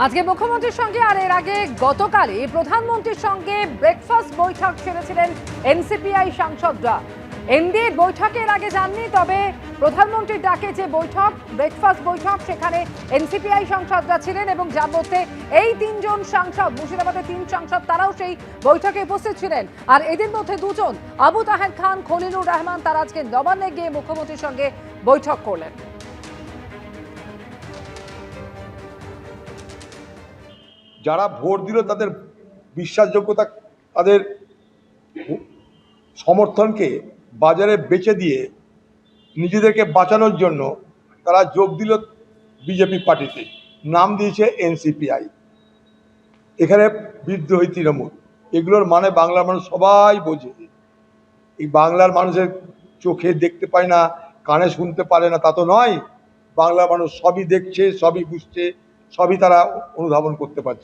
আজকে মুখ্যমন্ত্রীর সঙ্গে আর এর আগে গতকালই প্রধানমন্ত্রীর সঙ্গে ব্রেকফাস্ট বৈঠক সেরেছিলেন এনসিপিআই সাংসদরা। এনডিএর বৈঠকের আগে যাননি, তবে প্রধানমন্ত্রীর ডাকে যে বৈঠক, ব্রেকফাস্ট বৈঠক, সেখানে এনসিপিআই সাংসদরা ছিলেন এবং যার মধ্যে এই তিনজন সাংসদ, মুর্শিদাবাদের তিন সাংসদ, তারাও সেই বৈঠকে উপস্থিত ছিলেন। আর এদের মধ্যে দুজন, আবু তাহের খান, খলিলুর রহমান, তারা আজকে নবান্নে গিয়ে মুখ্যমন্ত্রীর সঙ্গে বৈঠক করলেন। যারা ভোট দিল তাদের বিশ্বাসযোগ্যতা, তাদের সমর্থনকে বাজারে বেচে দিয়ে নিজেদেরকে বাঁচানোর জন্য তারা যোগ দিল বিজেপি পার্টিতে, নাম দিয়েছে এনসিপিআই। এখানে বিদ্রোহী তৃণমূল, এগুলোর মানে বাংলার মানুষ সবাই বোঝে। এই বাংলার মানুষের চোখে দেখতে পায় না, কানে শুনতে পারে না তা তো নয়, বাংলার মানুষ সবই দেখছে, সবই বুঝছে, সবই তারা অনুধাবন করতে পারছে।